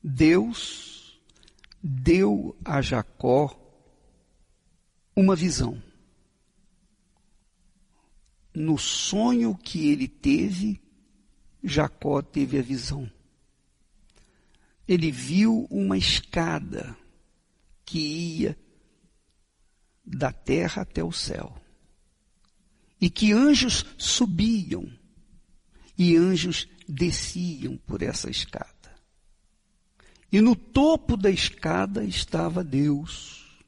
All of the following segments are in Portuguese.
Deus deu a Jacó uma visão. No sonho que ele teve, Jacó teve a visão. Ele viu uma escada que ia da terra até o céu. E que anjos subiam e anjos desciam por essa escada. E no topo da escada estava Deus,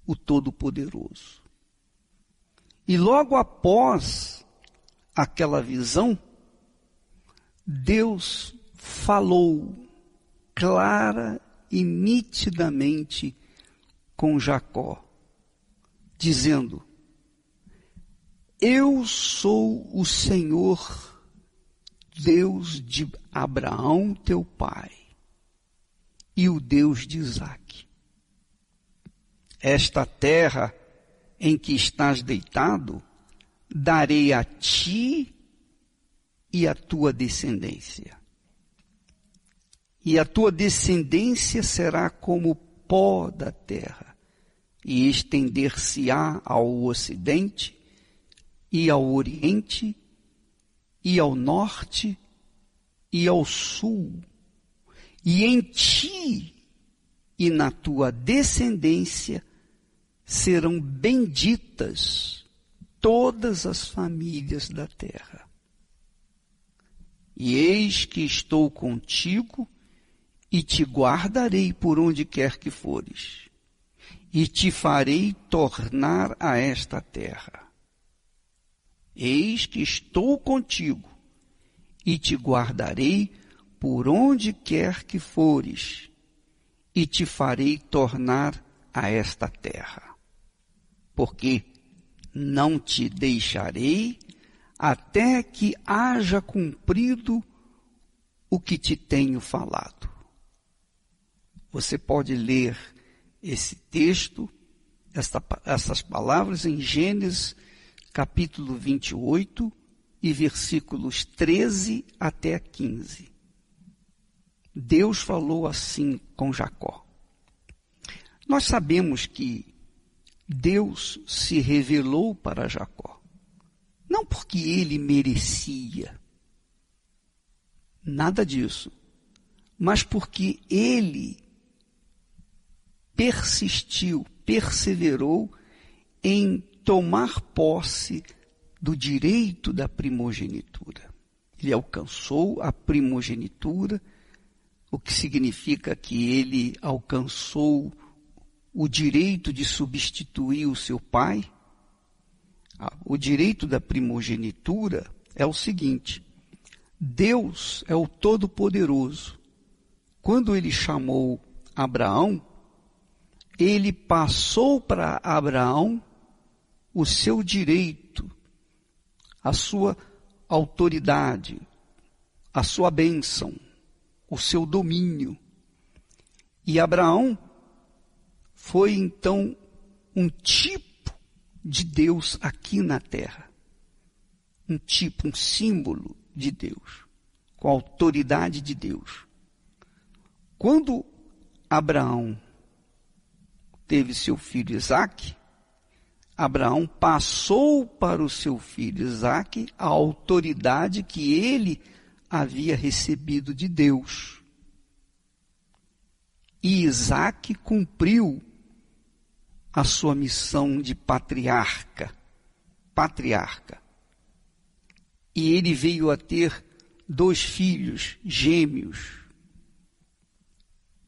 o Todo-Poderoso. E logo após aquela visão, Deus falou clara e nitidamente com Jacó, dizendo: eu sou o Senhor, Deus de Abraão, teu pai, e o Deus de Isaque. Esta terra em que estás deitado, darei a ti e à tua descendência. E a tua descendência será como o pó da terra, e estender-se-á ao ocidente, e ao oriente, e ao norte, e ao sul. E em ti e na tua descendência serão benditas todas as famílias da terra. E eis que estou contigo e te guardarei por onde quer que fores, e te farei tornar a esta terra. Eis que estou contigo e te guardarei por onde quer que fores, e te farei tornar a esta terra. Porque não te deixarei até que haja cumprido o que te tenho falado. Você pode ler esse texto, essas palavras em Gênesis capítulo 28 e versículos 13 até 15. Deus falou assim com Jacó. Nós sabemos que Deus se revelou para Jacó, não porque ele merecia, nada disso, mas porque ele persistiu, perseverou em tomar posse do direito da primogenitura. Ele alcançou a primogenitura, o que significa que ele alcançou o direito de substituir o seu pai. O direito da primogenitura é o seguinte: Deus é o Todo-Poderoso. Quando ele chamou Abraão, ele passou para Abraão o seu direito, a sua autoridade, a sua bênção, o seu domínio. E Abraão foi então um tipo de Deus aqui na terra. Um tipo, um símbolo de Deus, com a autoridade de Deus. Quando Abraão teve seu filho Isaque, Abraão passou para o seu filho Isaque a autoridade que ele havia recebido de Deus. E Isaque cumpriu a sua missão de patriarca. E ele veio a ter 2 filhos gêmeos.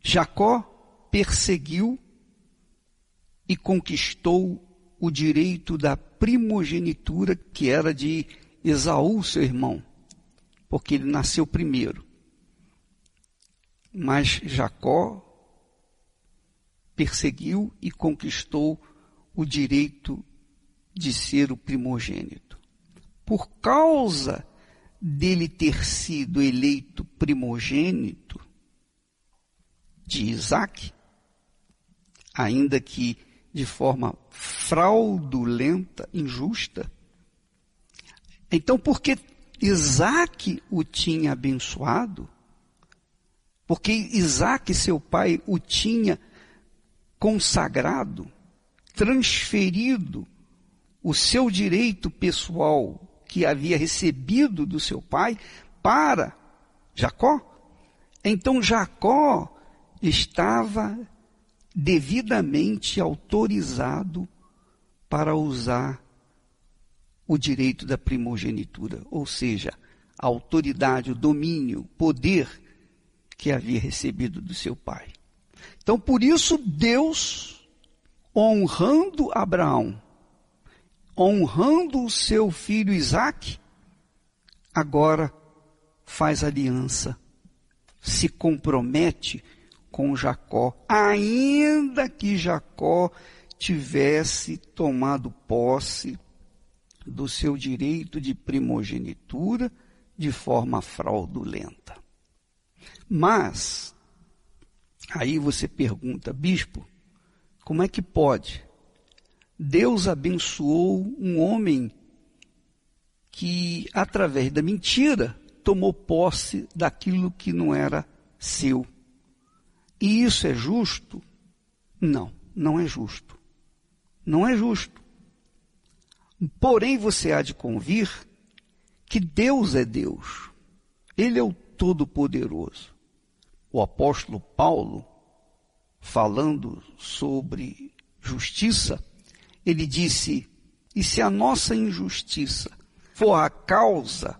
Jacó perseguiu e conquistou o direito da primogenitura, que era de Esaú, seu irmão, porque ele nasceu primeiro. Mas Jacó perseguiu e conquistou o direito de ser o primogênito. Por causa dele ter sido eleito primogênito de Isaque, ainda que de forma fraudulenta, injusta, então porque Isaque o tinha abençoado, porque Isaque, seu pai, o tinha consagrado, transferido o seu direito pessoal que havia recebido do seu pai para Jacó. Então Jacó estava devidamente autorizado para usar o direito da primogenitura, ou seja, a autoridade, o domínio, o poder que havia recebido do seu pai. Então, por isso, Deus, honrando Abraão, honrando o seu filho Isaque, agora faz aliança, se compromete com Jacó, ainda que Jacó tivesse tomado posse do seu direito de primogenitura de forma fraudulenta. Mas, aí você pergunta, bispo, como é que pode? Deus abençoou um homem que, através da mentira, tomou posse daquilo que não era seu. E isso é justo? Não, não é justo. Não é justo. Porém, você há de convir que Deus é Deus. Ele é o Todo-Poderoso. O apóstolo Paulo, falando sobre justiça, ele disse, e se a nossa injustiça for a causa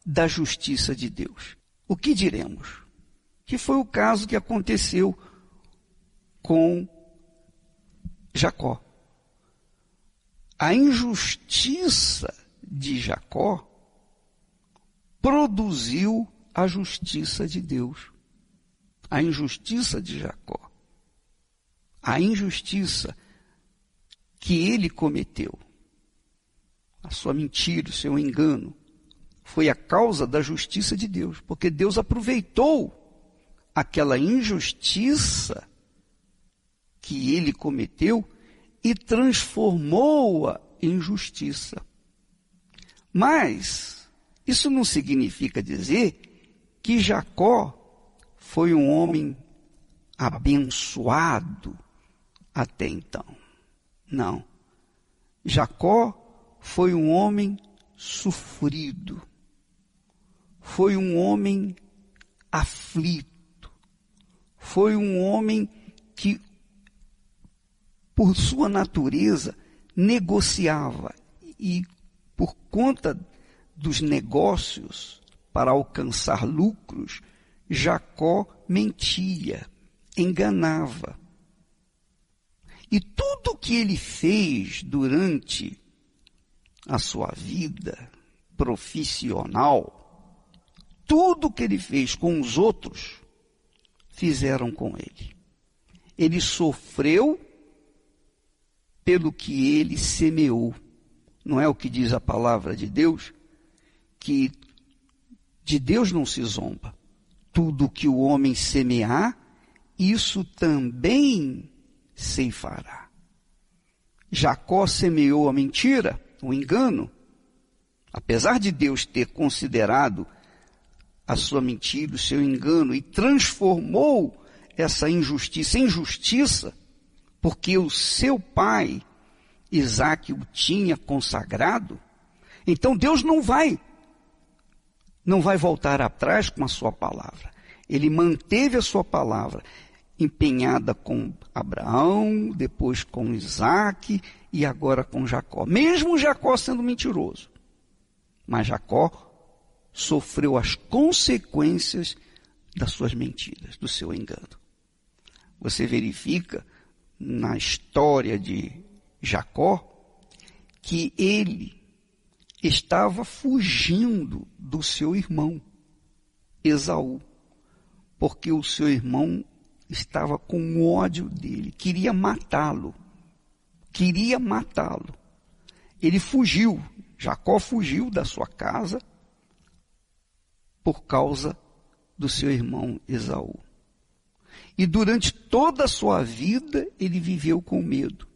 da justiça de Deus, o que diremos? Que foi o caso que aconteceu com Jacó. A injustiça de Jacó produziu a justiça de Deus. A injustiça de Jacó. A injustiça que ele cometeu. A sua mentira, o seu engano, foi a causa da justiça de Deus. Porque Deus aproveitou aquela injustiça que ele cometeu e transformou-a em justiça. Mas isso não significa dizer que Jacó foi um homem abençoado até então. Não. Jacó foi um homem sofrido. Foi um homem aflito. Foi um homem que, por sua natureza, negociava. E por conta dos negócios para alcançar lucros, Jacó mentia, enganava. E tudo que ele fez durante a sua vida profissional, tudo que ele fez com os outros, fizeram com ele. Ele sofreu pelo que ele semeou. Não é o que diz a palavra de Deus? Que de Deus não se zomba. Tudo que o homem semear, isso também ceifará. Jacó semeou a mentira, o engano. Apesar de Deus ter considerado a sua mentira, o seu engano, e transformou essa injustiça em justiça, porque o seu pai, Isaque, o tinha consagrado, então Deus não vai voltar atrás com a sua palavra. Ele manteve a sua palavra empenhada com Abraão, depois com Isaque e agora com Jacó. Mesmo Jacó sendo mentiroso. Mas Jacó sofreu as consequências das suas mentiras, do seu engano. Você verifica na história de Jacó que ele estava fugindo do seu irmão Esaú, porque o seu irmão estava com ódio dele, queria matá-lo. Ele fugiu, Jacó fugiu da sua casa por causa do seu irmão Esaú. E durante toda a sua vida ele viveu com medo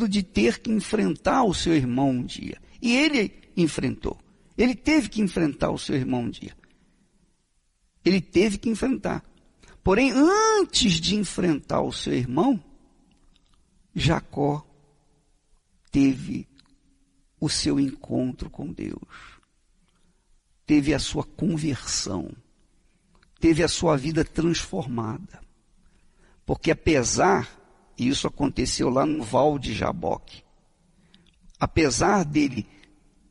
de ter que enfrentar o seu irmão um dia. E ele enfrentou. Ele teve que enfrentar o seu irmão um dia. Ele teve que enfrentar. Porém, antes de enfrentar o seu irmão, Jacó teve o seu encontro com Deus. Teve a sua conversão. Teve a sua vida transformada. Porque apesar, e isso aconteceu lá no Val de Jaboque, apesar dele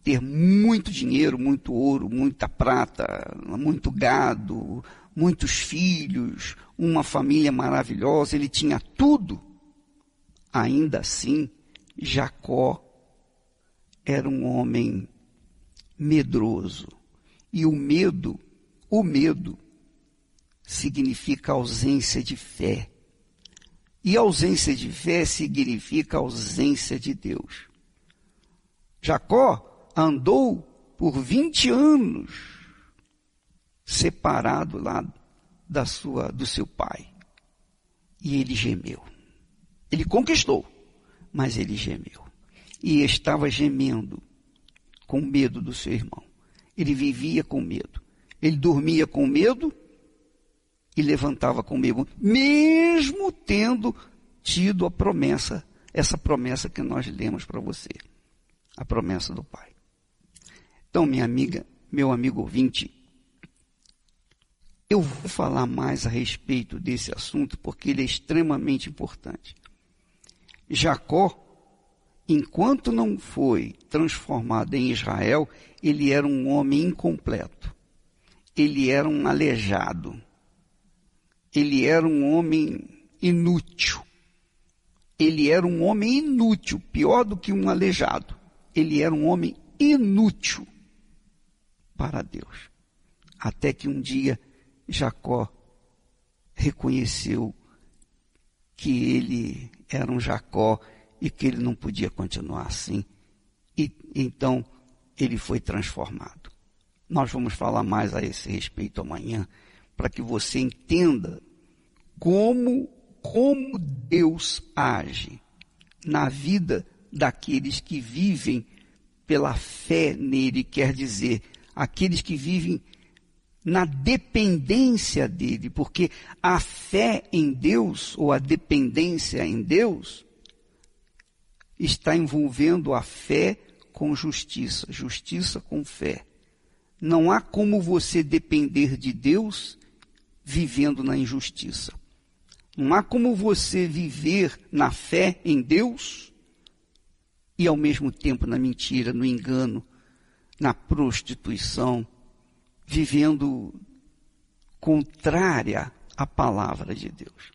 ter muito dinheiro, muito ouro, muita prata, muito gado, muitos filhos, uma família maravilhosa, ele tinha tudo, ainda assim, Jacó era um homem medroso. E o medo significa ausência de fé. E ausência de fé significa ausência de Deus. Jacó andou por 20 anos separado lá do seu pai. E ele gemeu. Ele conquistou, mas ele gemeu. E estava gemendo com medo do seu irmão. Ele vivia com medo. Ele dormia com medo e levantava com medo, mesmo tendo tido a promessa, essa promessa que nós lemos para você, a promessa do Pai. Então, minha amiga, meu amigo ouvinte, eu vou falar mais a respeito desse assunto porque ele é extremamente importante. Jacó, enquanto não foi transformado em Israel, ele era um homem incompleto. Ele era um aleijado. Ele era um homem inútil. Ele era um homem inútil, pior do que um aleijado. Ele era um homem inútil para Deus. Até que um dia Jacó reconheceu que ele era um Jacó e que ele não podia continuar assim. E então ele foi transformado. Nós vamos falar mais a esse respeito amanhã, para que você entenda como Deus age na vida daqueles que vivem pela fé nele, quer dizer, aqueles que vivem na dependência dele, porque a fé em Deus, ou a dependência em Deus, está envolvendo a fé com justiça, justiça com fé. Não há como você depender de Deus vivendo na injustiça. Não há como você viver na fé em Deus e ao mesmo tempo na mentira, no engano, na prostituição, vivendo contrária à palavra de Deus.